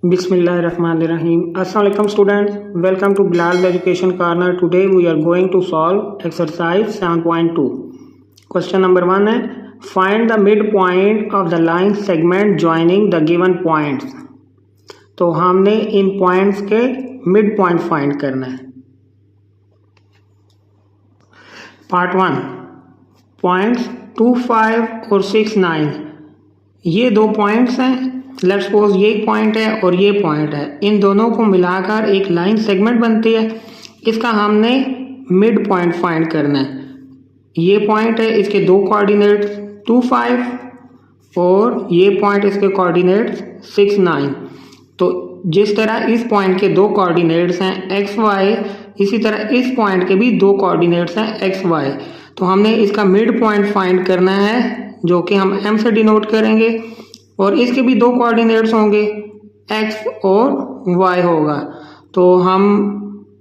Bismillahirrahmanirrahim. Assalamualaikum students. Welcome to Bilal Education Corner. Today we are going to solve exercise 7.2. Question number 1 है find the midpoint of the line segment joining the given points. तो हमने इन points के mid point find करना है. Part 1 points 2, 5 और 6, 9 ये दो points हैं. लेट्स सपोज ये पॉइंट है और ये पॉइंट है. इन दोनों को मिलाकर एक लाइन सेगमेंट बनती है. इसका हमने मिड पॉइंट फाइंड करना है. ये पॉइंट है, इसके दो कोऑर्डिनेट्स 2, 5 और ये पॉइंट इसके कोऑर्डिनेट्स 6, 9. तो जिस तरह इस पॉइंट के दो कोऑर्डिनेट्स हैं एक्स वाई, इसी तरह इस पॉइंट के भी दो कोऑर्डिनेट्स हैं एक्स वाई. तो हमने इसका मिड पॉइंट फाइंड करना है जो कि हम एम से डिनोट करेंगे और इसके भी दो कोऑर्डिनेट्स होंगे x और y होगा. तो हम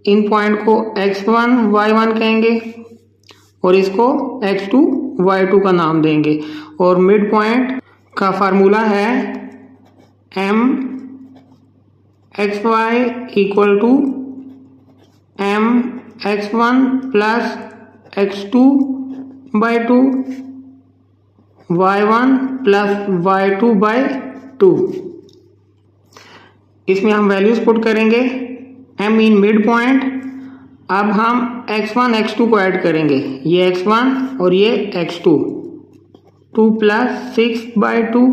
इन पॉइंट को x1 y1 कहेंगे और इसको x2 y2 का नाम देंगे. और मिड पॉइंट का फार्मूला है m xy equal to m x1 plus x2 by 2 y1 plus y2 by 2. इसमें हम वैल्यूज पुट करेंगे m इन मिड पॉइंट. अब हम x1 x2 को ऐड करेंगे. ये x1 और ये x2. 2 प्लस 6 बाई 2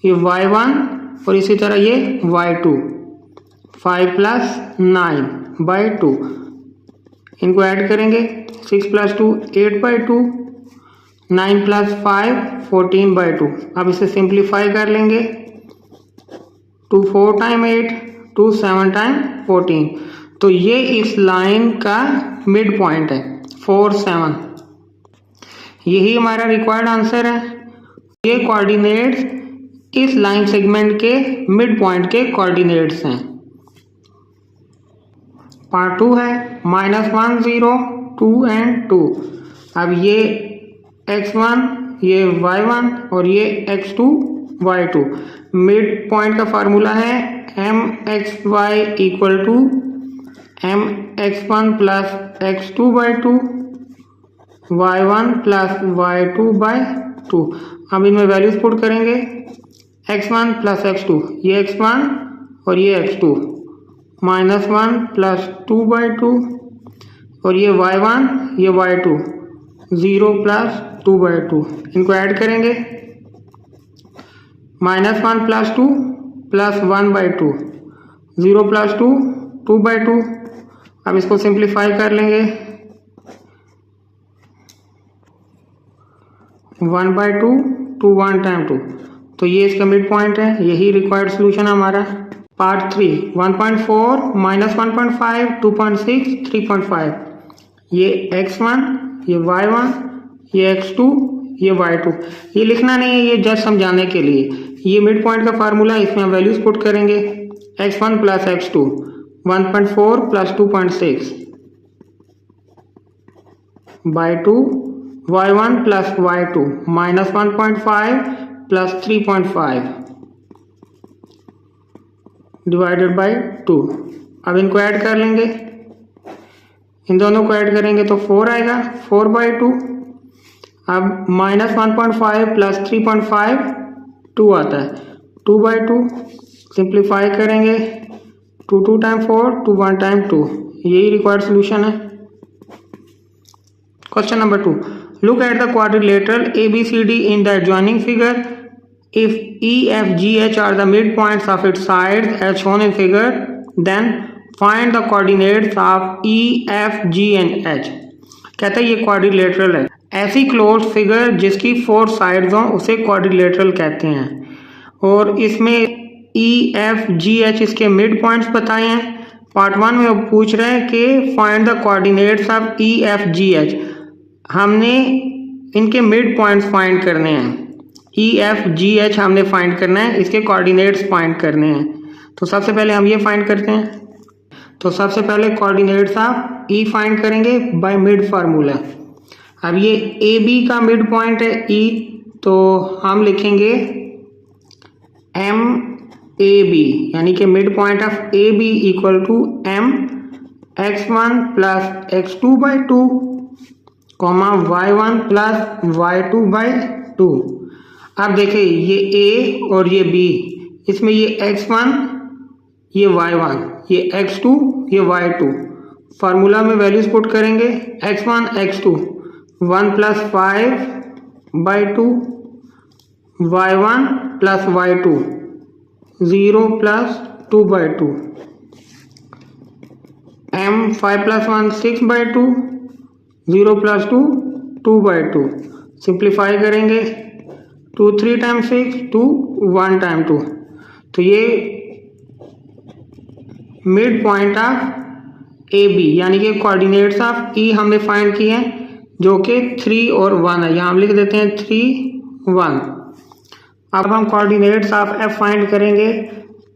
ये y1 और इसी तरह ये y2. 5 प्लस 9 बाई 2 इनको ऐड करेंगे. 6 प्लस 2 8 बाई 2. 9 plus 5 14 by 2. अब इसे सिंप्लीफाई कर लेंगे. 2 4 टाइम 8 2 7 टाइम 14. तो ये इस लाइन का मिड पॉइंट है 4 7. यही हमारा रिक्वायर्ड आंसर है. ये कोऑर्डिनेट्स इस लाइन सेगमेंट के मिड पॉइंट के कोऑर्डिनेट्स हैं. पार्ट 2 है -1 0 2 एंड 2. अब ये x1 ये y1 और ये x2 y2. मिड पॉइंट का फार्मूला है m xy equal to m x1 plus x2 by 2 y1 plus y2 by 2. अब इनमें वैल्यूज पुट करेंगे. x1 प्लस x2 ये x1 और ये x2 -1 प्लस 2 बाई 2 और ये y1 ये y2 0 प्लस 2 बाई 2. इनको ऐड करेंगे. -1 plus 2 plus 1 by 2 0 plus 2 2 by 2. अब इसको सिंप्लीफाई कर लेंगे. 1 बाई 2 2 1 टाइम 2. तो ये इसका मिड पॉइंट है. यही रिक्वायर्ड सोल्यूशन हमारा. पार्ट 3 1.4 -1.5 2.6 3.5. ये x1 ये y1 ये x2 ये y2. ये लिखना नहीं है, ये जस्ट समझाने के लिए. ये मिड पॉइंट का फार्मूला, इसमें हम वैल्यूज पुट करेंगे. x1 plus x2 1.4 plus 2.6 by 2 y1 plus y2 -1.5 plus 3.5 divided by 2. अब इनको ऐड कर लेंगे. इन दोनों को ऐड करेंगे तो 4 आएगा 4 बाई 2. अब -1.5 प्लस 3.5 2 आता है 2 बाई 2. सिंप्लीफाई करेंगे. 2 2 टाइम 4 2 1 टाइम 2. यही रिक्वायर्ड सोल्यूशन है. Question number 2 look at the quadrilateral ABCD in the adjoining figure. If E, F, G, H are the midpoints of its sides as shown in figure, then find the coordinates of E, F, G and H. कहता है ये quadrilateral है. ऐसी close figure जिसकी 4 sides हों उसे quadrilateral कहते हैं. और इसमें E, F, G, H इसके मिड पॉइंट्स बताए हैं. पार्ट 1 में वो पूछ रहे हैं कि find the coordinates of E, F, G, H. हमने इनके मिड पॉइंट्स फाइंड करने हैं. E, F, G, H हमने फाइंड करना है. इसके कोऑर्डिनेट्स फाइंड करने हैं. तो सबसे पहले हम ये फाइंड करते हैं. तो सबसे पहले कोऑर्डिनेट्स ऑफ E फाइंड करेंगे बाय मिड फार्मूला. अब ये AB का मिड पॉइंट है E. तो हम लिखेंगे M ए बी, यानी कि mid point of A B equal to M x1 plus x2 by 2 comma y1 plus y2 by 2। अब देखिए ये a और ये b, इसमें ये x1 ये y1 ये x2 ये y2, फार्मूला में वैल्यूज पुट करेंगे x1 x2 1 plus 5 by 2, y1 plus y2 0 plus 2 by 2, m 5 plus 1 6 by 2, 0 plus 2 2 by 2। Simplify करेंगे 2 3 टाइम 6 2 1 टाइम 2, तो ये mid point of A B यानी कि कोऑर्डिनेट्स ऑफ ई हमने फाइंड किए हैं जो कि 3 और 1 है। यहाँ हम लिख देते हैं 3 1। अब हम कोऑर्डिनेट्स ऑफ एफ फाइंड करेंगे।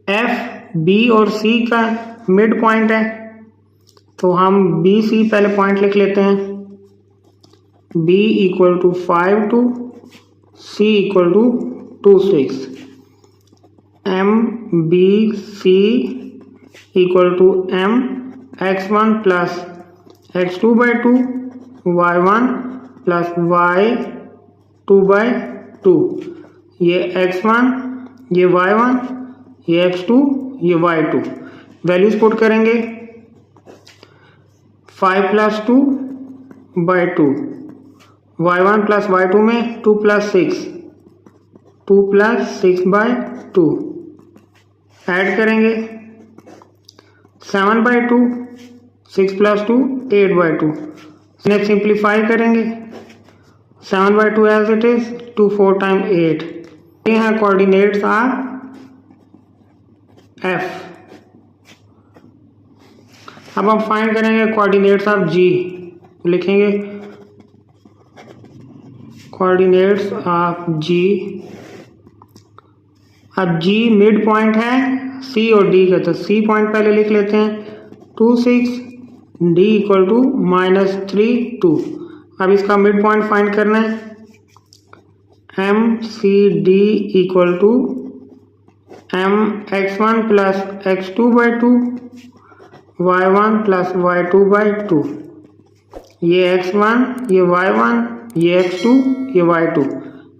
एफ बी और सी का मिड पॉइंट है, तो हम बी सी पहले पॉइंट लिख लेते हैं। b equal to 5 2, c equal to 2 6, m b c equal to m x1 plus x2 by 2, y1 plus y2 by 2। ये x1 ये y1 ये x2 ये y2, वैल्यूज पुट करेंगे 5 plus 2 by 2, y1 plus y2 में 2 plus 6 2 plus 6 by 2, add करेंगे 7 by 2, 6 plus 2 8 by 2। Next simplify करेंगे 7 by 2 as it is 2 4 time 8। ये हैं कोऑर्डिनेट्स ऑफ एफ। अब हम फाइंड करेंगे कोऑर्डिनेट्स ऑफ जी। लिखेंगे कोऑर्डिनेट्स ऑफ जी। अब जी मिड पॉइंट है सी और डी का, तो सी पॉइंट पहले लिख लेते हैं 2 6, डी इक्वल टू -3 2। अब इसका मिड पॉइंट फाइंड करना है। M C D equal to M x1 plus x2 by 2, y1 plus y2 by 2। ये x1 ये y1 ये x2 ये y2,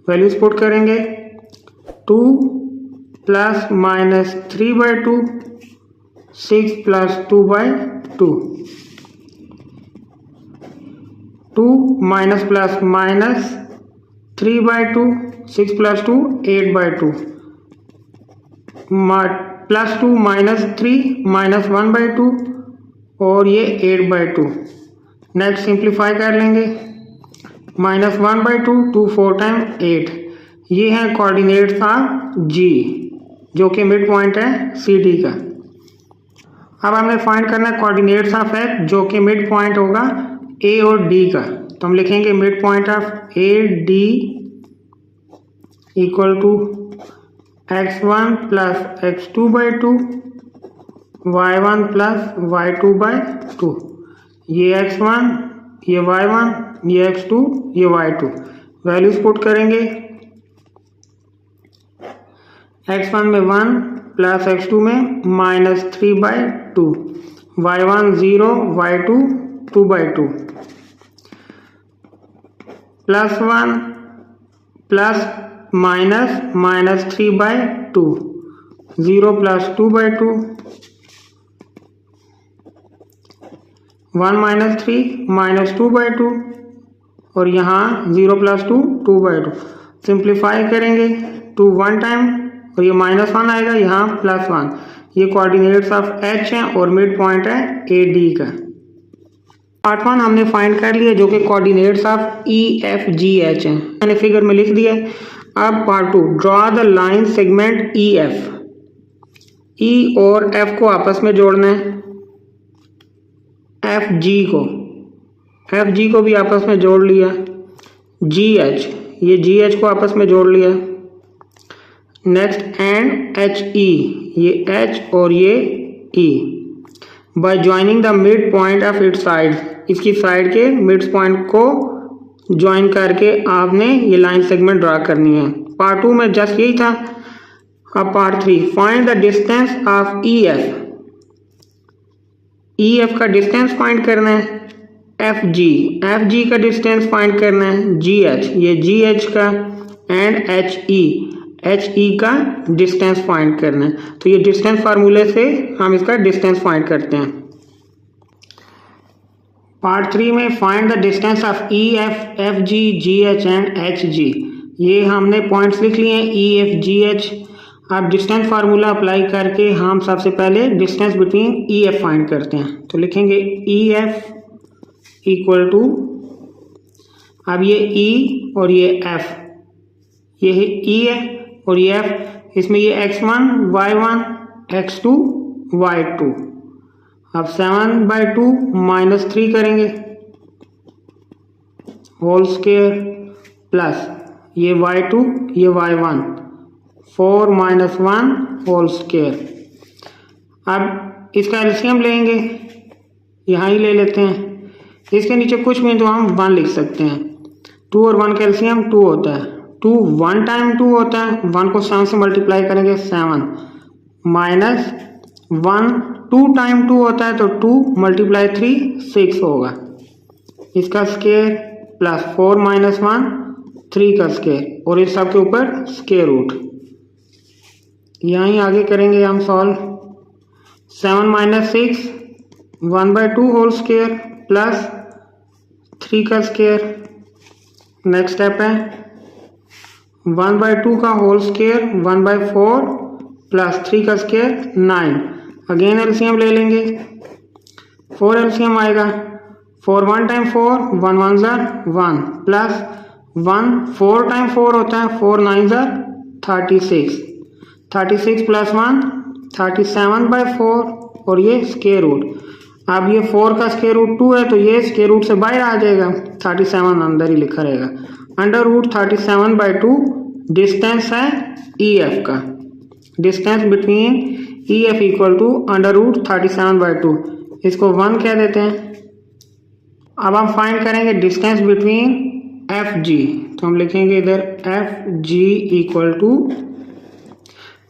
वैल्यूज पुट करेंगे 2 plus -3 by 2, 6 plus 2 by 2, 2 minus plus minus 3 by 2, 6 plus 2 8 by 2, plus 2 minus 3 minus 1 by 2 और ये 8 by 2। Next simplify कर लेंगे -1 by 2 2 4 time 8। ये है कोऑर्डिनेट्स ऑफ जी जो कि मिड पॉइंट है सी डी का। अब हमने फाइंड करना है कोऑर्डिनेट्स ऑफ एफ जो कि मिड पॉइंट होगा ए और डी का। तो हम लिखेंगे mid point of A D equal to x1 plus x2 by 2, y1 plus y2 by 2। ये x1 ये y1 ये x2 ये y2, वैल्यूज पुट करेंगे x1 में 1 प्लस x2 में -3 by 2, y1 0 y2 2 by 2, plus 1 plus minus -3 by 2, 0 plus 2 by 2, 1 -3 -2 by 2 और यहाँ 0 plus 2 2 by 2। Simplify करेंगे 2 1 टाइम और ये -1 आएगा, यहाँ +1। ये कोऑर्डिनेट्स ऑफ एच हैं और मिड पॉइंट है ए डी का। पार्ट 1 हमने फाइंड कर लिया जो कि coordinates of E F G H हैं, मैंने फिगर में लिख दिया। अब part 2, draw the line segment E F. E और एफ को आपस में जोड़ना है, एफ जी को भी आपस में जोड़ लिया, जी एच ये जी एच को आपस में जोड़ लिया। नेक्स्ट एंड एच ई ये एच और ये ई by joining the mid point of its side, इसकी साइड के मिड पॉइंट को ज्वाइन करके आपने ये लाइन सेगमेंट ड्रा करनी है। पार्ट 2 में जस्ट यही था, अब part 3, find the distance of EF। EF का डिस्टेंस फाइंड करना है, FG का डिस्टेंस फाइंड करना है, GH ये GH का, एंड HE का डिस्टेंस फाइंड करना है। तो ये डिस्टेंस फार्मूले से हम इसका डिस्टेंस फाइंड करते हैं। पार्ट 3 में find the distance of EF, FG, GH and HG। ये हमने पॉइंट्स लिख लिए हैं EF, GH। अब डिस्टेंस फार्मूला अप्लाई करके हम सबसे पहले डिस्टेंस बिटवीन EF फाइंड करते हैं। तो लिखेंगे EF इक्वल टू, अब ये E और ये F, ये है E है और ये F, इसमें ये x1, y1, x2, y2। अब 7/2 -3 करेंगे होल स्क्वायर प्लस ये y2 ये y1, 4 - 1 होल स्क्वायर। अब इसका एलसीएम लेंगे, यहाँ ही ले लेते हैं। इसके नीचे कुछ भी तो हम 1 लिख सकते हैं। 2 और 1 का एलसीएम 2 होता है। 2 1 टाइम 2 होता है, 1 को 7 से मल्टीप्लाई करेंगे 7, माइनस 1 2 टाइम 2 होता है, तो 2 × 3 6 होगा। इसका स्क्वायर प्लस 4 - 1 3 का स्क्वायर, और इस सब के ऊपर स्क्वायर रूट। यहीं आगे करेंगे हम सॉल्व। 7 - 6 1/2 होल स्क्वायर प्लस 3 का स्क्वायर। नेक्स्ट स्टेप है 1/2 का होल स्क्वायर 1/4 प्लस 3 का स्क्वायर 9। अगेन एलसीएम ले लेंगे, 4 एलसीएम आएगा। 4 1 टाइम 4, 1 1 ज़र 1 प्लस 1 4 टाइम 4 होता है, 4 9 ज़र 36, 36 प्लस 1 37/4, और ये स्क्वायर रूट। अब ये 4 का स्क्वायर रूट 2 है, तो ये स्क्वायर रूट से बाहर आ जाएगा, 37 अंदर ही लिखा रहेगा। √37/2 डिस्टेंस है EF का। Distance between EF equal to √37/2, इसको 1 कह देते हैं। अब हम फाइंड करेंगे डिस्टेंस बिटवीन FG, तो हम लिखेंगे इधर FG इक्वल टू,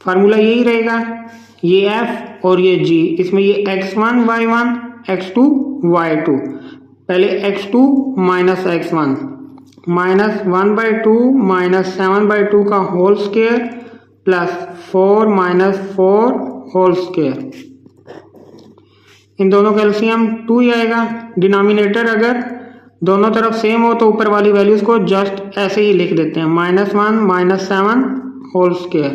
फार्मूला यही रहेगा, ये F और ये G, इसमें ये x1 y1 x2 y2। पहले x2 माइनस x1 माइनस 1/2 - 7/2 का whole square plus 4 - 4 whole square. इन दोनों का एलसीएम 2 ही आएगा। डिनोमिनेटर अगर दोनों तरफ सेम हो तो ऊपर वाली वैल्यूज को जस्ट ऐसे ही लिख देते हैं, -1 - 7 whole square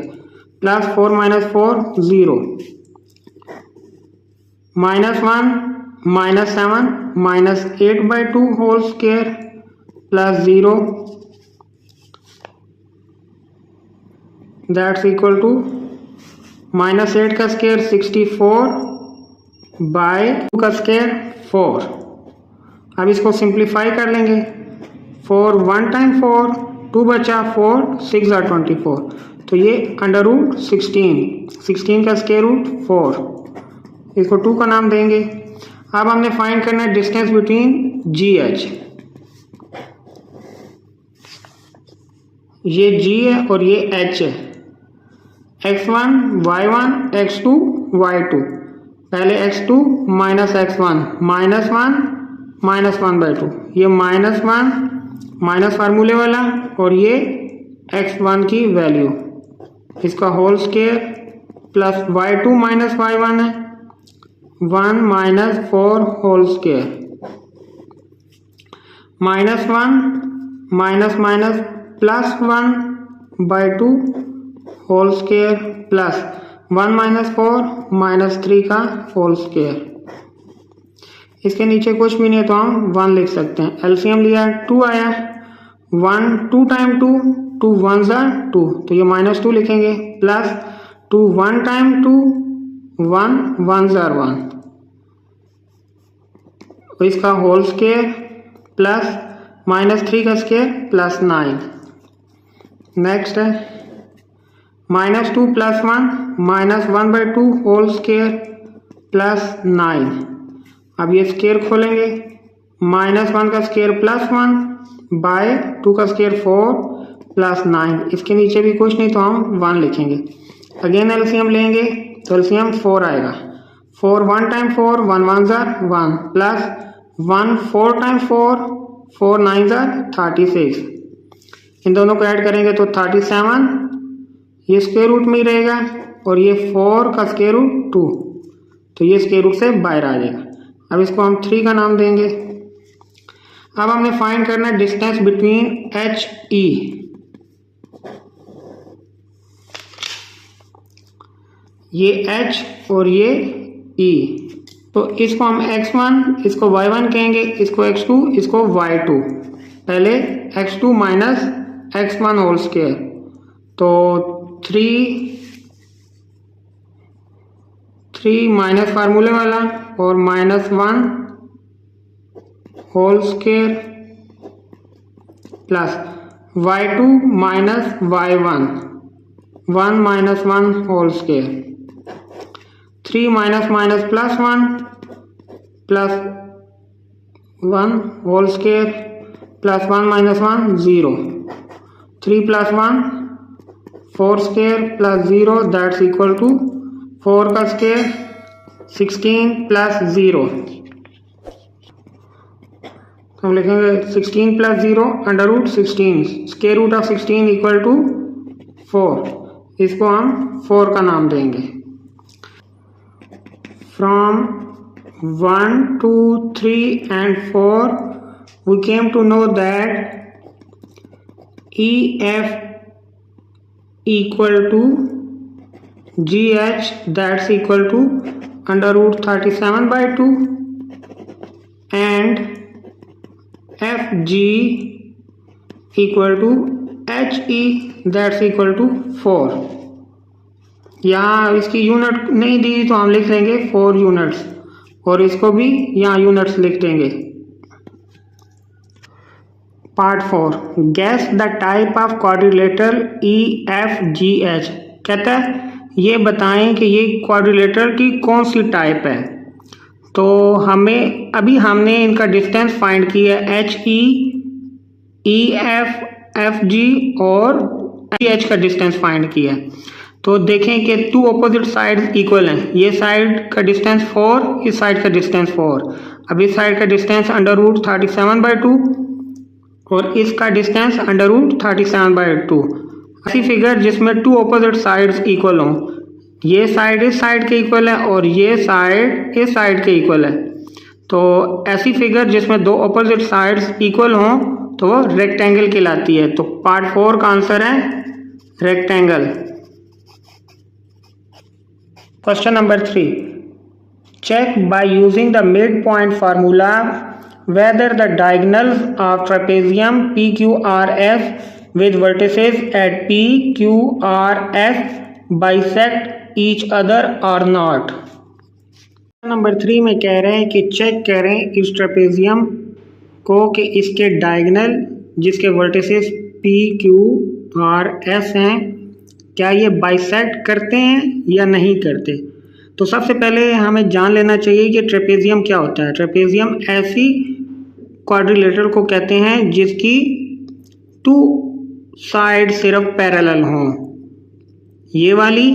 plus 4 - 4 0, -1 - 7 -8/2 whole square plus 0, that's equal to -8 का स्क्वायर 64/2 का स्क्वायर 4। अब इसको सिंप्लीफाई कर लेंगे। 4 1 टाइम 4, 2 बचा 4 6 × 24, तो ये √16 का स्क्वायर रूट 4, इसको 2 का नाम देंगे। अब हमने फाइंड करना है डिस्टेंस बिटवीन GH। ये G है और ये H है, x1 y1 x2 y2। पहले x2 माइनस x1 -1 -1/2, ये -1 माइनस फार्मूले वाला, और ये x1 की वैल्यू, इसका whole square plus y2 - y1 है 1 - 4 whole square, -1 plus 1/2 whole square plus 1 - 4 -3 का होल स्क्वायर। इसके नीचे कुछ भी नहीं है तो हम 1 लिख सकते हैं। एलसीएम लिया 2 आया, 1 2 टाइम 2, 2 1 ज़र 2, तो ये -2 लिखेंगे, प्लस 2 1 टाइम 2, 1 1 ज़र 1, इसका होल स्क्वायर प्लस -3 का स्क्वायर प्लस 9। नेक्स्ट है -2 प्लस 1 -1/2 होल स्क्वायर प्लस 9। अब ये स्क्वायर खोलेंगे, -1 का स्क्वायर प्लस 1/2 का स्क्वायर 4 प्लस 9। इसके नीचे भी कुछ नहीं तो हम 1 लिखेंगे। अगेन एलसीएम लेंगे तो एलसीएम 4 आएगा। 4 1 टाइम 4 1 1 ज़ा 1 प्लस 1 4 टाइम 4 4 9 ज़ा 36। इन दोनों को ऐड करेंगे तो 37, ये स्क्वायर रूट में ही रहेगा और ये 4 का स्क्वायर रूट 2, तो ये स्क्वायर रूट से बाहर आ जाएगा। अब इसको हम 3 का नाम देंगे। अब हमने फाइंड करना है डिस्टेंस बिटवीन एच ई। ये h और ये e, तो इसको हम x1, इसको y1 कहेंगे, इसको x2, इसको y2। पहले x2 minus x1 whole square, तो 3 माइनस फार्मूले वाला और -1 whole square plus y2 minus y1 1 minus 1 whole square, 3 minus minus plus 1 plus 1 whole square plus 1 minus 1 0, 3 plus 1 4 square plus 0 that's equal to 4 का square 16 plus 0। हम लिखेंगे 16 plus 0 under root 16, square root of 16 equal to 4। इसको हम 4 का नाम देंगे। From 1, 2, 3 and 4 we came to know that EF equal to GH, that's equal to under root 37 by 2, and FG equal to HE, that's equal to 4। यहाँ इसकी unit नहीं दी तो हम लिख लेंगे 4 यूनिट्स और इसको भी यहाँ यूनिट्स लिख देंगे। Part 4, gas the type of quadrilateral EFGH। कहता है ये बताएं कि ये क्वाड्रिलेटरल की कौन सी टाइप है। तो हमने इनका डिस्टेंस फाइंड किया है, HE, EF, FG और GH का डिस्टेंस फाइंड किया है। तो देखें कि 2 ऑपोजिट साइड्स इक्वल हैं। ये साइड का डिस्टेंस 4, इस साइड का डिस्टेंस 4। अब इस साइड का डिस्टेंस अंडर रूट 37 बाई 2 और इसका डिस्टेंस अंडर रूट 37 बाई 2। ऐसी फिगर जिसमें 2 ऑपोजिट साइड्स इक्वल हों। ये साइड इस साइड के इक्वल है और ये साइड इस साइड के इक्वल है। तो ऐसी फिगर जिसमें 2 ऑपोजिट साइड्स इक्वल हों तो वो रेक्टेंगल कहलाती है। तो पार्ट 4 का आंसर है rectangle. Question number 3. Check by using the midpoint formula whether the diagonals of trapezium PQRS with vertices at PQRS bisect each other or not. Number 3 में कह रहे हैं कि चेक करें इस ट्रेपेजियम को कि इसके डायगोनल जिसके वर्टिसेस PQRS हैं क्या ये बाइसेक्ट करते हैं या नहीं करते। तो सबसे पहले हमें जान लेना चाहिए कि ट्रेपेजियम क्या होता है। ट्रेपेजियम ऐसी क्वाड्रिलेटरल को कहते हैं जिसकी 2 साइड सिर्फ पैरेलल हों, ये वाली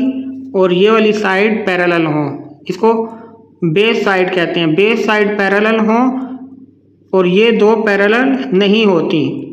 और ये वाली साइड पैरेलल हों। इसको बेस साइड कहते हैं। बेस साइड पैरेलल हों और ये 2 पैरेलल नहीं होती।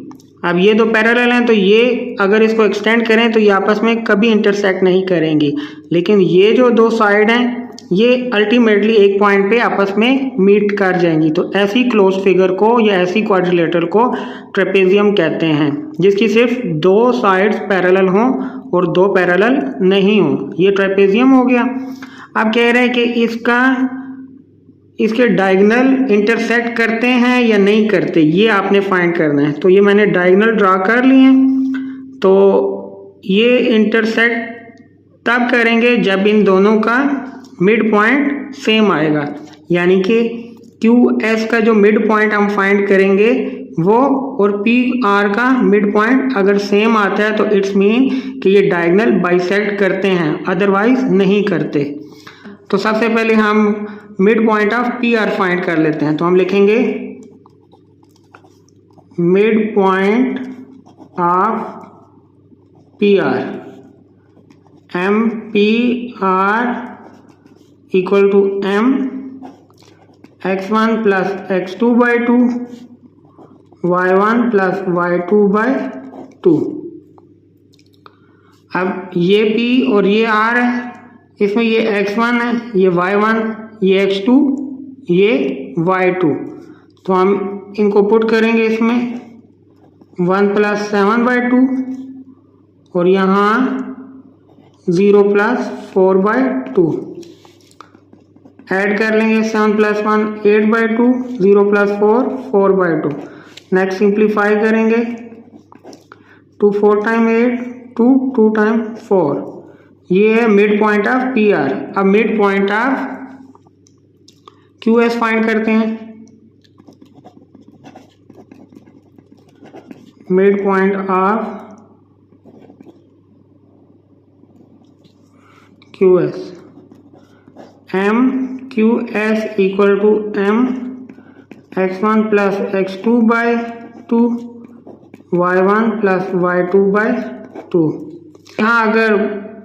अब ये 2 पैरेलल हैं तो ये अगर इसको एक्सटेंड करें तो ये आपस में कभी इंटरसेक्ट नहीं करेंगी, लेकिन ये जो 2 साइड हैं ये अल्टीमेटली एक पॉइंट पे आपस में मीट कर जाएंगी। तो ऐसी क्लोज फिगर को या ऐसी क्वाड्रिलेटरल को ट्रेपेजियम कहते हैं जिसकी सिर्फ 2 साइड्स पैरेलल हों और 2 पैरेलल नहीं हों। ये ट्रेपेजियम हो गया। अब कह रहे हैं कि इसके डायगोनल इंटरसेक्ट करते हैं या नहीं करते, ये आपने फाइंड करना है। तो ये मैंने डायगोनल ड्रा कर लिए हैं। तो ये इंटरसेक्ट तब करेंगे जब इन दोनों का मिड पॉइंट सेम आएगा, यानी कि QS का जो मिड पॉइंट हम फाइंड करेंगे वो और PR का मिड पॉइंट अगर सेम आता है तो इट्स मीन कि ये डायगोनल बाइसेक्ट करते हैं, अदरवाइज नहीं करते। तो सबसे पहले हम mid point of PR find कर लेते हैं। तो हम लिखेंगे mid point of PR M P R equal to M x1 plus x2 by 2 y1 plus y2 by 2। अब ये p और ये r है, इसमें ये x1 है, ये y1, ये x2, ये y2, तो हम इनको पुट करेंगे इसमें 1 प्लस 7 बाई 2 और यहाँ 0 प्लस 4 बाई 2। ऐड कर लेंगे 7 plus 1 8 by 2, 0 plus 4 4 by 2। Next simplify करेंगे 2 4 टाइम 8 2 2 टाइम 4। ये है mid point of P R. अब mid point of Q S find करते हैं। Mid point of Q S, M Q S equal to M x1 plus x2 by 2 y1 plus y2 by 2। यहाँ अगर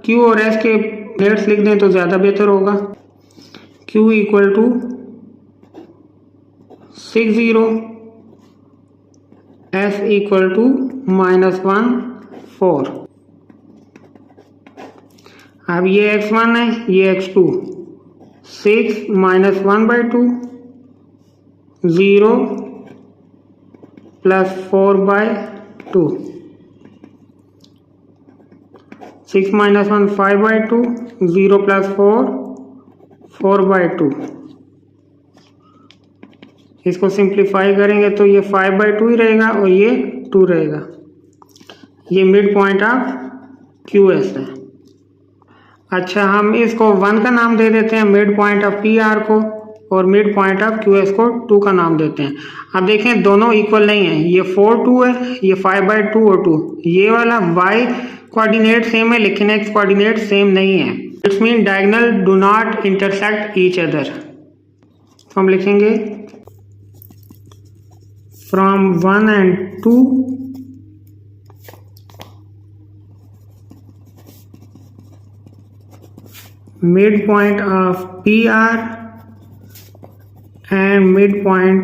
q और s के rates लिख दें तो ज़्यादा बेहतर होगा। q equal to 60, s equal to -1 4। अब ये x1 है, ये x2, 6 minus 1 by 2, 0 plus 4 by 2, 6 minus 1 5 by 2, 0 plus 4 4 by 2। इसको सिंप्लीफाई करेंगे तो ये 5 बाई 2 ही रहेगा और ये 2 रहेगा। ये mid point of Q S है। अच्छा, हम इसको 1 का नाम दे देते हैं mid point of P are को, और mid point of Q S को 2 का नाम देते हैं। अब देखें दोनों इक्वल नहीं है, ये 4 2 है, ये 5 बाई 2 और 2। ये वाला y कोऑर्डिनेट सेम है लेकिन x कोऑर्डिनेट सेम नहीं है। It's mean diagonal do not intersect each other. तो हम लिखेंगे from 1 and 2 midpoint of PR and midpoint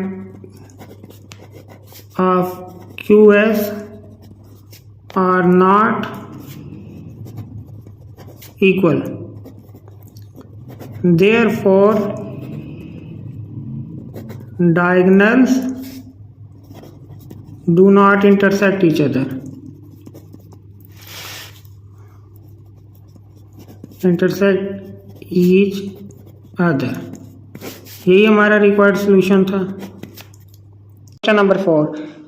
of QS are not equal. Therefore, diagonals do not intersect each other. Intersect each other. यही हमारा required solution था। Question number 4,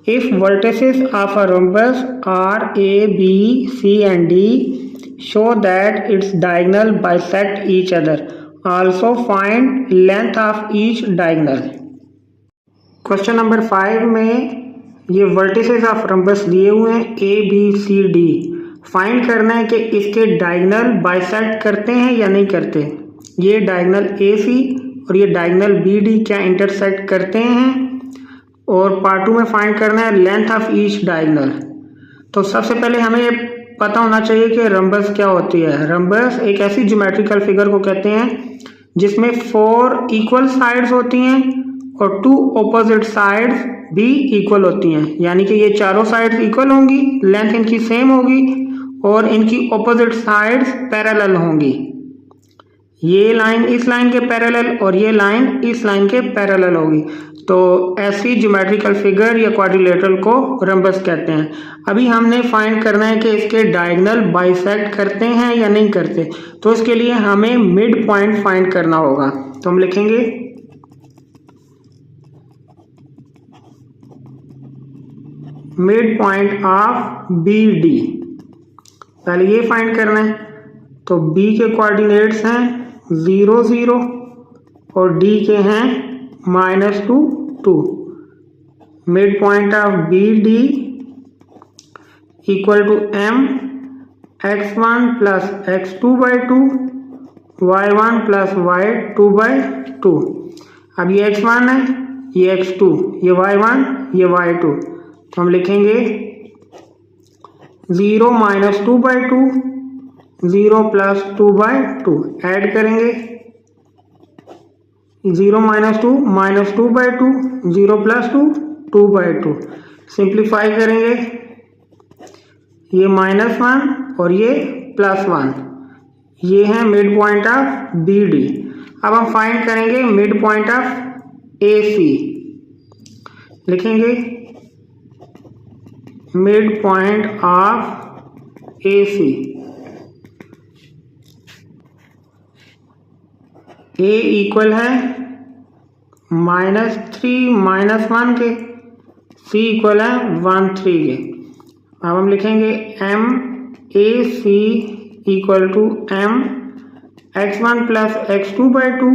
if vertices of a rhombus are A, B, C and D show that its diagonal bisect each other. Also find length of each diagonal. Question number 5 में ये vertices of rhombus दिए हुए हैं A, B, C, D। Find करना है कि इसके diagonal bisect करते हैं या नहीं करते। ये डायगोनल AC और ये डायगोनल BD क्या इंटरसेक्ट करते हैं, और पार्ट 2 में फाइंड करना है लेंथ ऑफ ईच डायगोनल। तो सबसे पहले हमें पता होना चाहिए कि रम्बस क्या होती है। रम्बस एक ऐसी ज्योमेट्रिकल फिगर को कहते हैं जिसमें 4 इक्वल साइड्स होती हैं और 2 ऑपोजिट साइड्स भी इक्वल होती हैं, यानी कि ये चारों साइड्स इक्वल होंगी, लेंथ इनकी सेम होगी और इनकी ऑपोजिट साइड्स पैरेलल होंगी। ये लाइन इस लाइन के पैरेलल और ये लाइन इस लाइन के पैरेलल होगी। तो ऐसी ज्योमेट्रिकल फिगर या क्वाड्रिलेटरल को रम्बस कहते हैं। अभी हमने फाइंड करना है कि इसके डायगोनल बाइसेक्ट करते हैं या नहीं करते। तो इसके लिए हमें मिड पॉइंट फाइंड करना होगा। तो हम लिखेंगे मिड पॉइंट ऑफ BD। पहले ये फाइंड करना है। तो B के कोऑर्डिनेट्स हैं 0 0 और D के हैं -2 2। Mid point of BD equal to M x1 plus x2 by 2 y1 plus y2 by 2। अब ये x1 है, ये x2, ये y1, ये y2। तो हम लिखेंगे 0 - 2 बाई 2, 0 प्लस 2/2 ऐड करेंगे 0 माइनस 2 -2/2 0 प्लस 2 2/2 सिंप्लीफाई करेंगे ये -1 और ये +1 ये है mid point of B D. अब हम फाइंड करेंगे mid point of A C. लिखेंगे mid point of A C. A equal है -3 -1 के, सी इक्वल है 1 3 के। अब हम लिखेंगे M A C equal to M x1 plus x2/2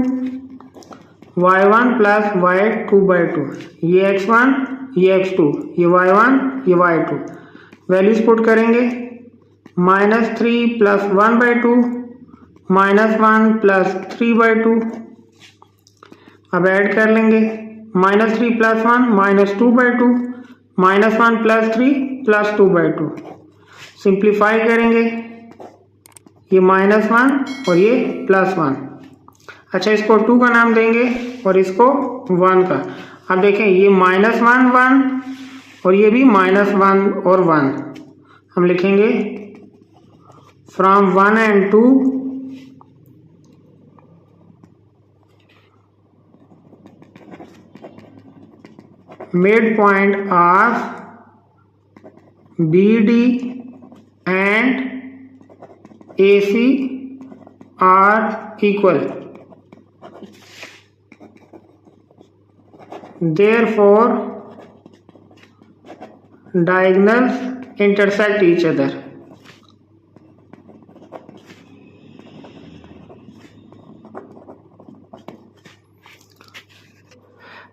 y1 plus y2/2। ये x1 ये x2 ये y1 ये y2 वैल्यूज पुट करेंगे -3 प्लस 1/2 -1 प्लस 3/2। अब ऐड कर लेंगे -3 प्लस 1 -2/2 -1 प्लस 3 प्लस 2/2 सिंप्लीफाई करेंगे ये -1 और ये +1। अच्छा इसको 2 का नाम देंगे और इसको 1 का। अब देखें ये -1 1 और ये भी -1 और 1। हम लिखेंगे from 1 and 2 mid point of BD and AC are equal. Therefore, diagonals intersect each other.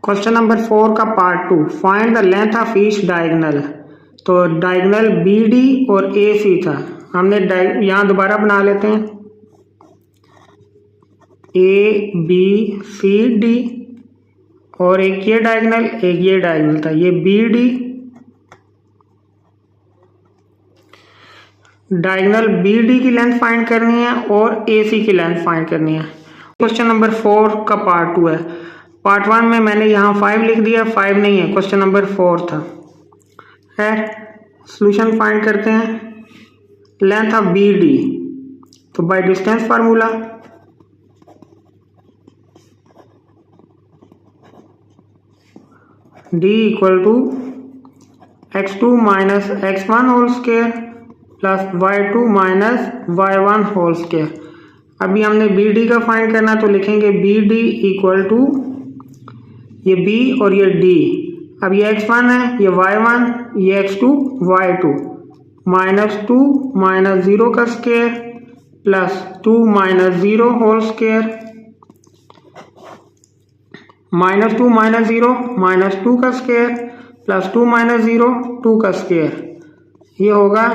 Question number 4 का part 2 find the length of each diagonal. तो डायगोनल BD और AC था, हमने यहाँ दोबारा बना लेते हैं ABCD और एक ये डायगोनल एक ये डायगोनल था, ये BD। डायगोनल BD की लेंथ फाइंड करनी है और AC की लेंथ फाइंड करनी है। क्वेश्चन नंबर 4 का पार्ट 2 है। पार्ट 1 में मैंने यहाँ 5 लिख दिया, 5 नहीं है, क्वेश्चन नंबर 4 था। खैर सॉल्यूशन फाइंड करते हैं लेंथ ऑफ BD। तो by distance formula D equal to x2 minus x1 whole square plus y2 minus y1 whole square. अभी हमने BD का फाइंड करना, तो लिखेंगे BD इक्वल टू ये B और ये D। अब ये x1 है, ये y1, ये x2 y2 -2 माइनस 0 का square plus 2 minus 0 whole square -2 minus 0 -2 का स्क्वायर प्लस 2 माइनस 0 2 का स्क्वायर। ये होगा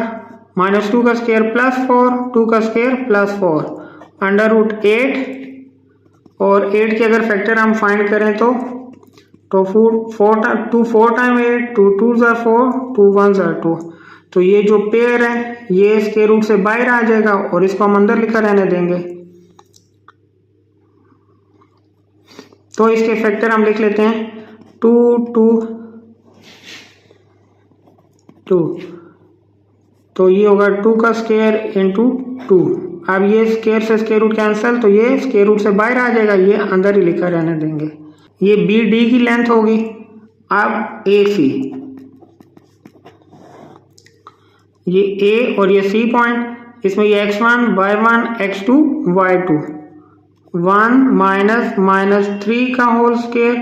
-2 का स्क्वायर प्लस 4 2 का स्क्वायर प्लस 4 √8। और 8 के अगर फैक्टर हम फाइंड करें तो 4 time 8 2 2s are 4 2 1s are 2। तो ये जो पेयर है ये स्क्वायर रूट से बाहर आ जाएगा और इसको हम अंदर लिखा रहने देंगे। तो इसके फैक्टर हम लिख लेते हैं 2 2 2। तो ये होगा 2 का स्क्वायर इंटू 2। अब ये स्क्वायर से स्क्वायर रूट कैंसिल, तो ये स्क्वायर रूट से बाहर आ जाएगा, ये अंदर ही लिखा रहने देंगे। ये BD की लेंथ होगी। अब AC, ये A और ये C पॉइंट, इसमें ये x1 y1 x2 y2 1 minus 3 का होल स्क्वायर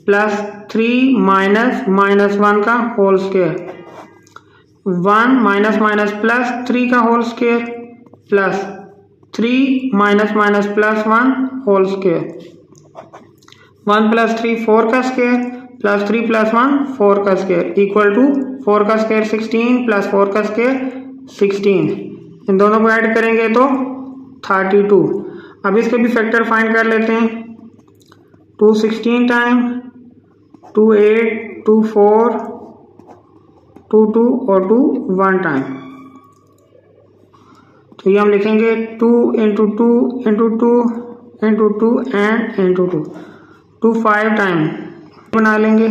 प्लस 3 माइनस 1 का होल स्क्वायर 1 माइनस प्लस 3 का whole square plus 3 minus plus 1 whole square 1 plus 3 4 का स्क्वायर प्लस 3 प्लस 1 4 का स्क्वायर इक्वल टू 4 का स्क्वायर 16 प्लस 4 का square 16। इन दोनों को ऐड करेंगे तो 32। अब इसके भी फैक्टर फाइंड कर लेते हैं। 2 16 टाइम 2 8 2 4 2 2 और 2 1 टाइम तो ये हम लिखेंगे 2 into 2 into 2 into 2 and into 2, 2 5 time बना लेंगे।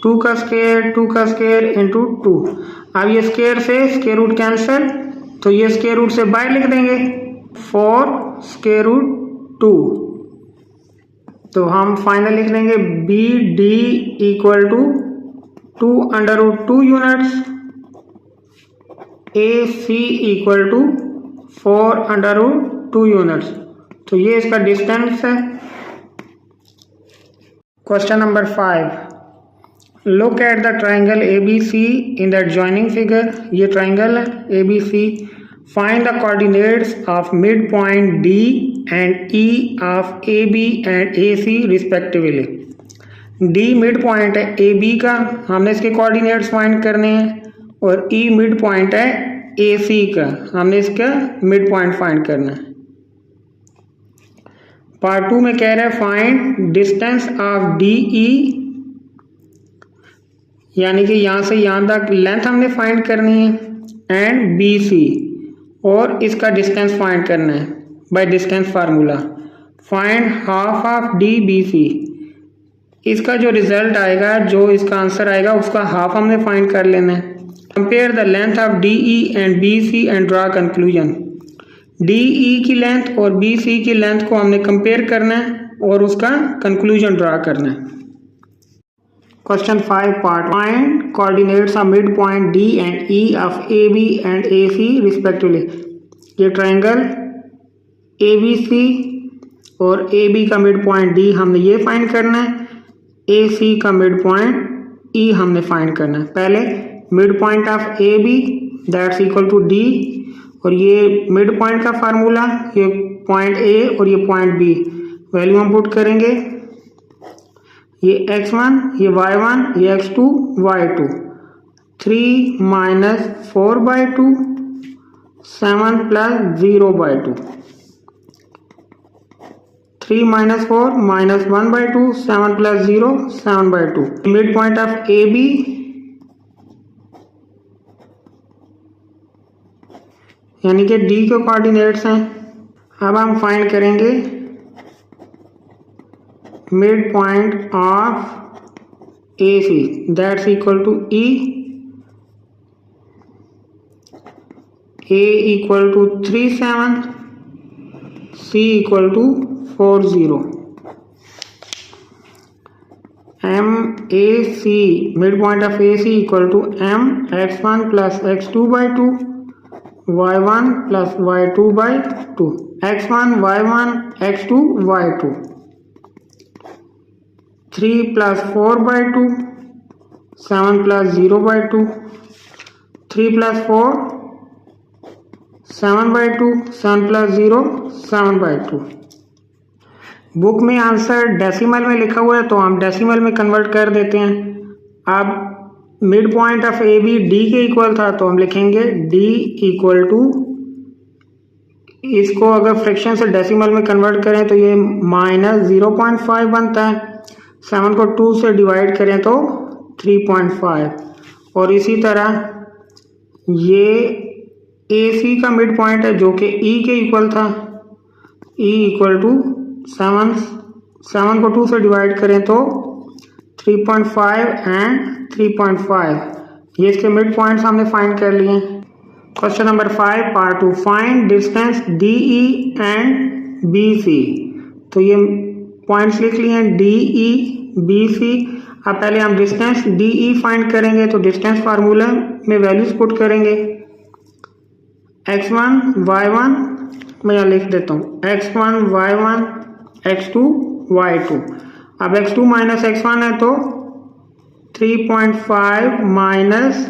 2 का स्क्वायर इंटू 2। अब ये स्क्वायर से स्क्वायर रूट कैंसिल, तो ये स्क्वायर रूट से बाहर लिख देंगे 4 स्क्वायर रूट 2। तो हम फाइनल लिख देंगे B D equal to 2 under root 2 units, A C equal to 4 under root 2 units. तो ये इसका डिस्टेंस है। Question number 5, look at the triangle A B C in the adjoining figure. ये triangle है A B C. Find the coordinates of mid point D and E of A B and A C respectively. D mid point है A B का, हमने इसके coordinates find करने हैं, और ई mid point है ए सी का, हमने इसका मिड पॉइंट फाइंड करना है। पार्ट 2 में कह रहा है फाइंड डिस्टेंस ऑफ डी ई, यानी कि यहाँ से यहाँ तक लेंथ हमने फाइंड करनी है, एंड बी सी, और इसका डिस्टेंस फाइंड करना है by distance formula. Find half of D B C, इसका जो रिजल्ट आएगा, जो इसका आंसर आएगा, उसका हाफ हमने फाइंड कर लेना है। Compare the length of D E and B C and draw conclusion. D E की लेंथ और बी सी की लेंथ को हमने कंपेयर करना है और उसका कंक्लूजन ड्रा करना है। Question 5 part, find coordinates of mid point D and E of A B and A C respectively. ये ट्राइंगल ए बी सी और ए बी का मिड पॉइंट डी हमने ये फाइंड करना है, ए सी का मिड पॉइंट ई हमने फाइंड करना है। पहले mid point of A B that's equal to D, और ये मिड पॉइंट का फार्मूला, ये पॉइंट ए और ये पॉइंट बी, वैल्यू हम पुट करेंगे। ये x1, ये y1, ये x2, y2, 3 minus 4/2, 7 plus 0/2, 3 minus 4 minus 1/2, 7 plus 0, 7/2। Mid point of A B, यानी कि डी के कोऑर्डिनेट्स हैं। अब हम फाइंड करेंगे mid point of A C that's equal to E, A equal to 3 7, C equal to 4 0। M A C, mid point of A C equal to M x1 plus x2/2, y1 plus y2/2, x1 y1 x2 y2, 3 plus 4/2, 7 plus 0/2, 3 plus 4 7/2, 7 plus 0 7/2। Book में answer decimal में लिखा हुआ है, तो हम decimal में convert कर देते हैं। अब mid point of A B D के इक्वल था, तो हम लिखेंगे डी इक्वल टू, इसको अगर फ्रैक्शन से डेसिमल में कन्वर्ट करें तो ये माइनस 0.5 बनता है। 7 को 2 से डिवाइड करें तो 3.5, और इसी तरह ये ए सी का मिड पॉइंट है जो कि ई के इक्वल था, ई इक्वल टू 7 को 2 से डिवाइड करें तो 3.5 एंड 3.5। ये इसके मिड पॉइंट्स हमने फाइंड कर लिए। Question number 5 part 2, find distance D E and B C. तो ये पॉइंट्स लिख लिए हैं डी ई बी सी। अब पहले हम डिस्टेंस डी ई फाइंड करेंगे, तो डिस्टेंस फार्मूला में वैल्यूज पुट करेंगे। x1 y1 मैं यहाँ लिख देता हूँ, x1 y1 x2 y2। अब x2 माइनस x1 है तो 3.5 minus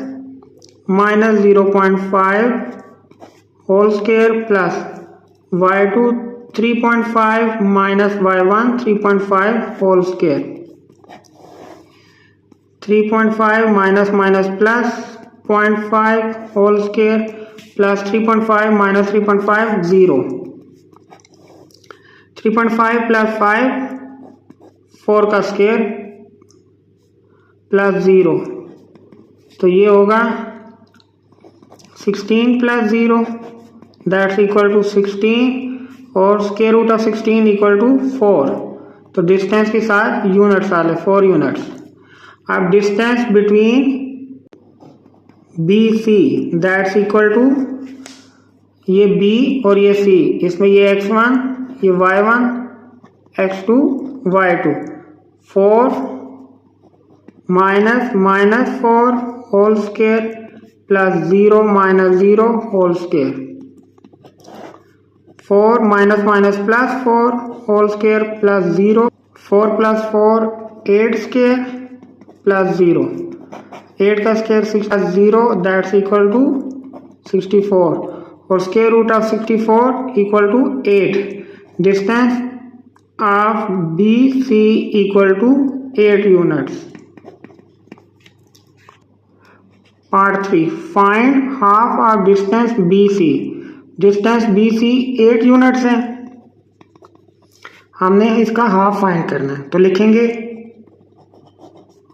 0.5 whole square plus y2 3.5 minus y1 3.5 whole square, 3.5 minus plus 0.5 whole square plus 3.5 minus 3.5 0, 3.5 plus 5 4 का स्क्वायर प्लस 0, तो ये होगा 16 प्लस 0 दैट्स इक्वल टू 16 और square root of 16 equal to 4। तो distance के साथ यूनिट्स आ रहे 4 यूनिट्स। अब distance between B C that's equal to ये बी और ये सी, इसमें ये x1 ये y1 x2 y2, 4 minus minus 4 whole square plus 0 minus 0 whole square, 4 minus minus plus 4 whole square plus 0, 4 plus 4 8 square plus 0, 8 का square 6 plus 0 that's equal to 64 और square root of 64 equal to 8। Distance of B C equal to 8 units. Part 3 find half of distance B C. Distance B C 8 units है, हमने इसका half find करना है। तो लिखेंगे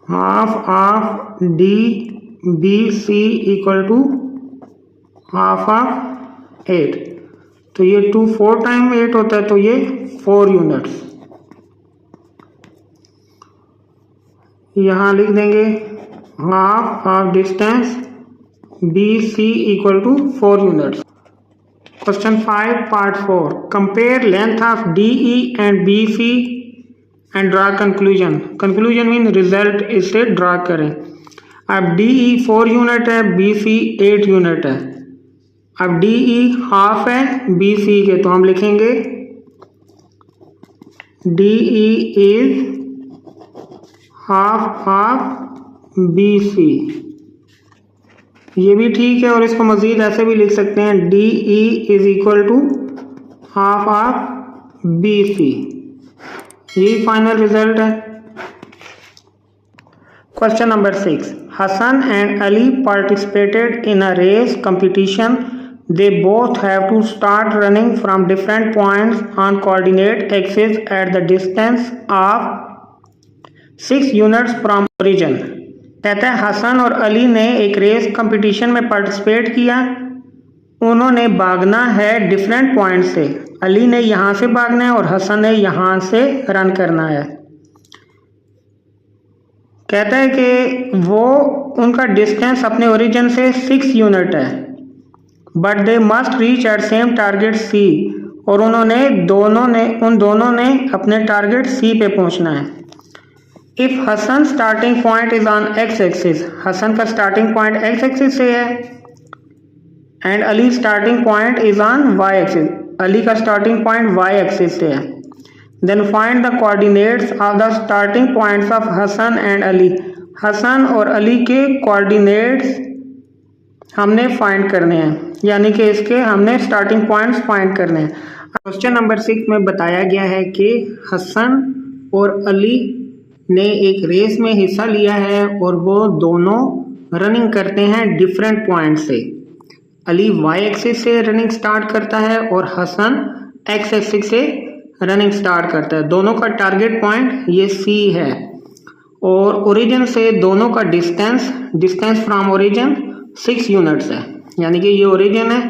half of D B C equal to half of 8। तो ये 2 4 time 8 होता है, तो ये 4 यूनिट्स यहाँ लिख देंगे। Half of distance B C equal to 4 units. Question 5 part 4 compare length of D E and B C and draw conclusion. Conclusion mean result, इसे ड्रा करें। अब डी ई 4 यूनिट है, बी सी 8 यूनिट है। अब D E half है B C के, तो हम लिखेंगे D E is half of B C. ये भी ठीक है और इसको मजीद ऐसे भी लिख सकते हैं D E is equal to half of B C. यही फाइनल रिजल्ट है। Question number 6 Hasan and Ali participated in a race competition. They both have to start running from different points on coordinate axis at the distance of 6 units from origin. कहता है हसन और अली ने एक race competition में participate किया। उन्होंने भागना है डिफरेंट पॉइंट से। अली ने यहाँ से भागना है और हसन ने यहाँ से रन करना है। कहता है कि वो उनका डिस्टेंस अपने ओरिजिन से 6 यूनिट है, but they must reach at same target C. और उन दोनों ने अपने टारगेट सी पे पहुंचना है। If Hasan starting point is on X axis, Hasan का स्टार्टिंग पॉइंट एक्स एक्सिस से है, and Ali starting point is on Y axis, Ali का स्टार्टिंग पॉइंट वाई एक्सिस से है। Then find the coordinates of the starting points of Hasan and Ali. Hasan और अली के coordinates हमने find करने हैं, यानी कि इसके हमने स्टार्टिंग पॉइंट्स फाइंड करने हैं। क्वेश्चन नंबर 6 में बताया गया है कि हसन और अली ने एक रेस में हिस्सा लिया है और वो दोनों रनिंग करते हैं डिफरेंट पॉइंट से। अली वाई एक्सिस से रनिंग स्टार्ट करता है और हसन एक्स एक्सिस से रनिंग स्टार्ट करता है। दोनों का टारगेट पॉइंट ये सी है और ओरिजिन से दोनों का डिस्टेंस फ्रॉम ओरिजिन 6 यूनिट्स है, यानी कि ये ओरिजिन है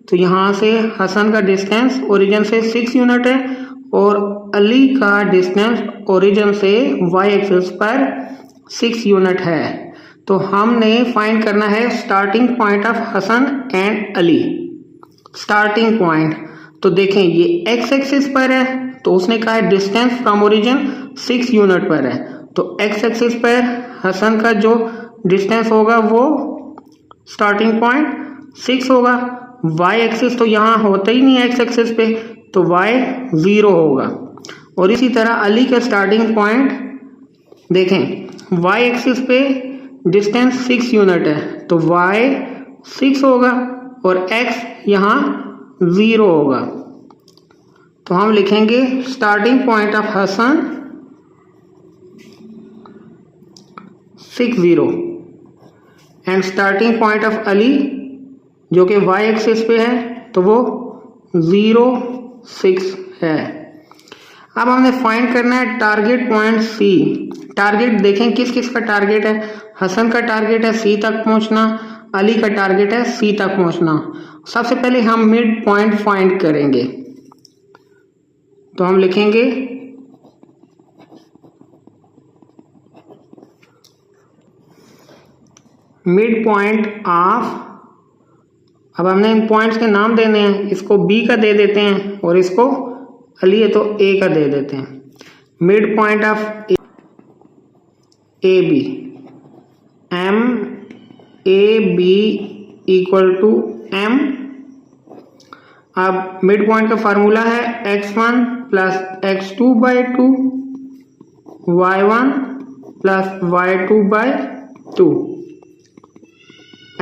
तो यहाँ से हसन का डिस्टेंस ओरिजिन से 6 यूनिट है और अली का डिस्टेंस ओरिजिन से वाई एक्सिस पर 6 यूनिट है। तो हमने फाइंड करना है starting point of Hasan and Ali. Starting point तो देखें ये एक्स एक्सिस पर है, तो उसने कहा है डिस्टेंस फ्रॉम ओरिजिन 6 यूनिट पर है, तो एक्स एक्सिस पर हसन का जो डिस्टेंस होगा वो स्टार्टिंग पॉइंट 6 होगा। वाई एक्सिस तो यहाँ होता ही नहीं है एक्स एक्सिस पे, तो वाई 0 होगा। और इसी तरह अली का स्टार्टिंग पॉइंट देखें वाई एक्सिस पे डिस्टेंस 6 यूनिट है, तो वाई 6 होगा और एक्स यहाँ 0 होगा। तो हम लिखेंगे starting point of Hasan 6 0 and starting point of Ali जो कि वाई एक्सिस पे है तो वो 0 6 है। अब हमने फाइंड करना है टारगेट पॉइंट सी। टारगेट देखें किस किस का टारगेट है। हसन का टारगेट है सी तक पहुंचना, अली का टारगेट है सी तक पहुंचना। सबसे पहले हम मिड पॉइंट फाइंड करेंगे, तो हम लिखेंगे मिड पॉइंट ऑफ, अब हमने इन पॉइंट्स के नाम देने हैं, इसको बी का दे देते हैं और इसको अली है तो ए का दे देते हैं। Mid point of A B, M A B equal to M. अब मिड पॉइंट का फार्मूला है x1 plus x2 by 2, y1 plus y2 by 2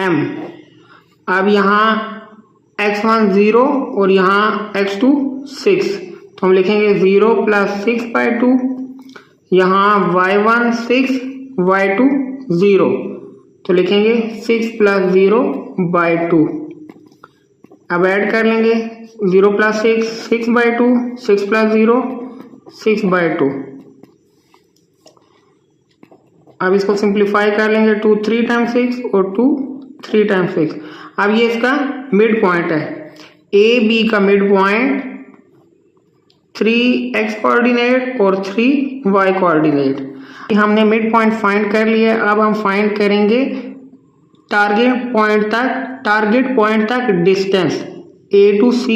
m। अब यहाँ x1 0 और यहाँ x2 6, तो हम लिखेंगे 0 प्लस 6 बाई 2, यहाँ y1 6 y2 0, तो लिखेंगे 6 प्लस 0 बाई 2। अब ऐड कर लेंगे 0 प्लस 6 6 बाई 2, 6 प्लस 0 6 बाई 2। अब इसको सिंप्लीफाई कर लेंगे, 2 3 टाइम्स 6 और 2 3 टाइम्स 6। अब ये इसका मिड पॉइंट है, ए बी का मिड पॉइंट 3x कोऑर्डिनेट और 3y कोऑर्डिनेट। हमने मिड पॉइंट फाइंड कर लिया। अब हम फाइंड करेंगे टारगेट पॉइंट तक distance A to C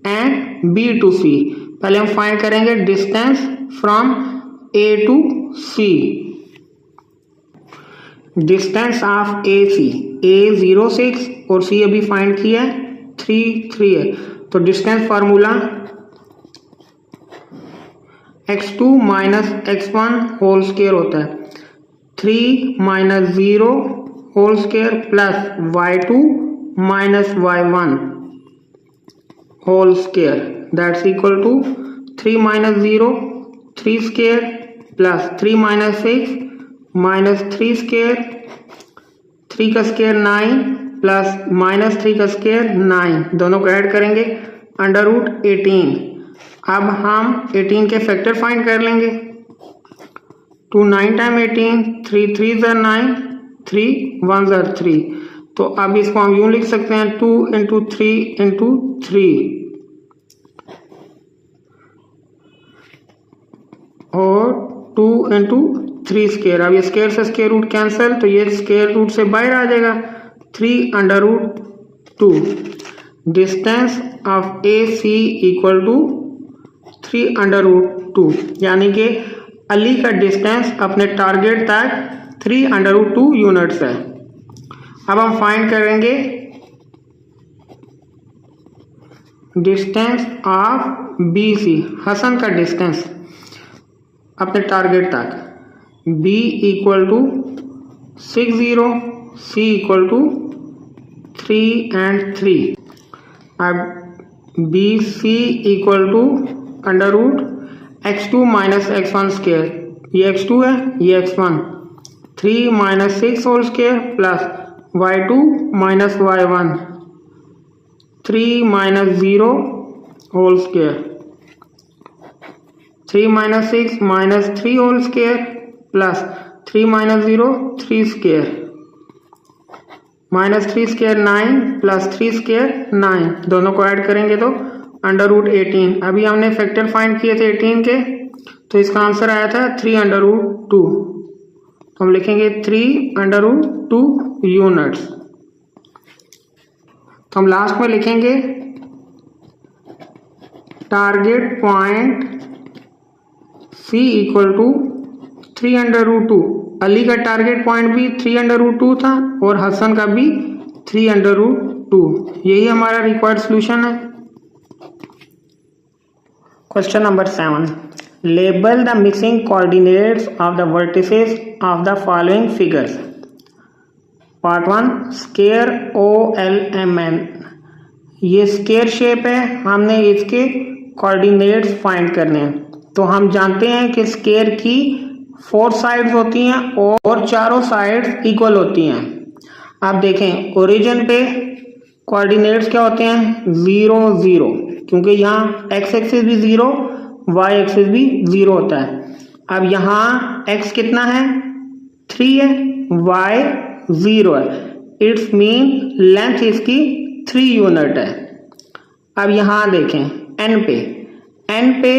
and B to C। पहले हम फाइंड करेंगे distance from A to C। Distance of AC, A 0 6 और C अभी फाइंड किया है 3 3 है, तो distance formula x2 minus x1 whole square होता है, 3 minus 0 whole square plus y2 minus y1 whole square, that's equal to 3 minus 0 3 square plus 3 minus 6 minus 3 square, 3 का square 9 plus minus 3 का स्क्वायर 9, दोनों को ऐड करेंगे अंडर रूट 18। अब हम 18 के फैक्टर फाइंड कर लेंगे, 2 9 टाइम 18, 3 3 ज़र 9, 3 1 ज़र 3, तो अब इसको हम यूं लिख सकते हैं 2 इंटू 3 इंटू 3 और 2 इंटू 3 स्क्वायर। अब ये स्क्वायर से स्क्वायर रूट कैंसिल, तो ये स्क्वायर रूट से बाहर आ जाएगा, 3 under root 2। Distance of A C equal to 3 under root 2, यानी कि अली का डिस्टेंस अपने टारगेट तक 3 अंडर रूट 2 यूनिट्स है। अब हम फाइंड करेंगे distance of B C, Hasan का डिस्टेंस अपने टारगेट तक, b equal to 6 0, c equal to 3 and 3। अब B C equal to under root x2 minus x1 square, ये x2 है ये x1, 3 minus 6 whole square plus y2 minus y1, 3 minus 0 whole square, 3 minus 6 minus 3 whole square plus 3 minus 0 3 square, minus 3 square 9 plus 3 square 9, दोनों को add करेंगे तो under root 18। अभी हमने factor find किए थे 18 के, तो इसका आंसर आया था 3 अंडर रूट 2, तो हम लिखेंगे 3 अंडर रूट 2 यूनिट्स। तो हम लास्ट में लिखेंगे target point C equal to 3 under root 2। Ali का टारगेट पॉइंट भी 3 अंडर रूट 2 था और हसन का भी 3 अंडर रूट 2। यही हमारा रिक्वायर्ड सॉल्यूशन है। Question number 7, label the missing coordinates of the vertices of the following figures. Part 1, square OLMN, ये स्क्वायर शेप है, हमने इसके कोऑर्डिनेट्स फाइंड करने हैं। तो हम जानते हैं कि स्क्वायर की 4 साइड्स होती हैं और चारों साइड्स इक्वल होती हैं। आप देखें ओरिजिन पे कोऑर्डिनेट्स क्या होते हैं 0 0, क्योंकि यहाँ x एक्सिस भी 0 y एक्सिस भी 0 होता है। अब यहाँ x कितना है 3 है, y 0 है, इट्स मीन लेंथ इसकी 3 यूनिट है। अब यहाँ देखें n पे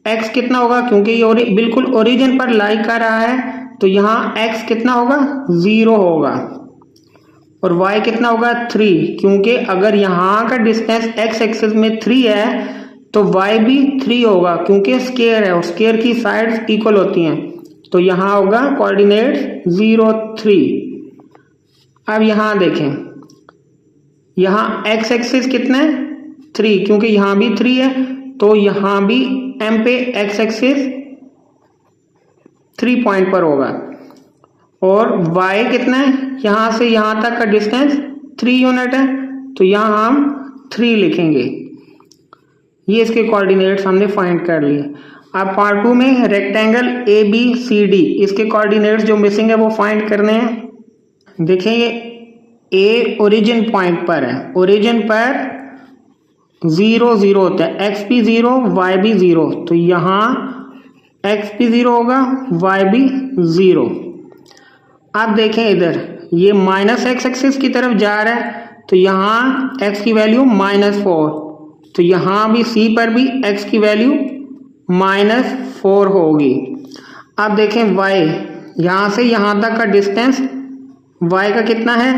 x कितना होगा, क्योंकि ये बिल्कुल ओरिजिन पर लाई कर रहा है तो यहाँ x कितना होगा 0 होगा और y कितना होगा 3, क्योंकि अगर यहाँ का डिस्टेंस x एक्सिस में 3 है तो y भी 3 होगा, क्योंकि स्क्वायर है और स्क्वायर की साइड्स इक्वल होती हैं। तो यहाँ होगा कोऑर्डिनेट 0 3। अब यहाँ देखें, यहाँ x एक्सिस कितना है 3, क्योंकि यहाँ भी 3 है तो यहाँ भी m पे x एक्सिस 3 पॉइंट पर होगा और y कितना है, यहाँ से यहाँ तक का डिस्टेंस 3 यूनिट है तो यहाँ हम 3 लिखेंगे। ये इसके कोऑर्डिनेट्स हमने फाइंड कर लिए। अब पार्ट 2 में रेक्टेंगल ABCD, इसके कोऑर्डिनेट्स जो मिसिंग है वो फाइंड करने हैं। देखेंगे A ओरिजिन पॉइंट पर है, ओरिजिन पर 0 0 होता है, x भी 0 y भी 0, तो यहाँ x भी 0 होगा y भी 0। अब देखें इधर ये माइनस x एक्सिस की तरफ जा रहा है तो यहाँ x की वैल्यू -4, तो यहाँ भी C पर भी x की वैल्यू -4 होगी। अब देखें y, यहाँ से यहाँ तक का डिस्टेंस y का कितना है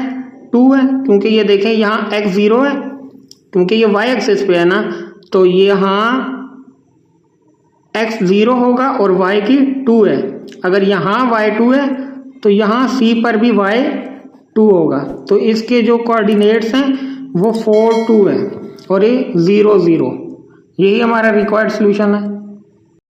2 है, क्योंकि ये देखें यहाँ x 0 है, क्योंकि ये y एक्सिस पे है ना, तो यहाँ x 0 होगा और y की 2 है। अगर यहाँ y 2 है तो यहाँ C पर भी y 2 होगा, तो इसके जो कोऑर्डिनेट्स हैं वो 4 2 है और ये 0 0। यही हमारा रिक्वायर्ड सॉल्यूशन है।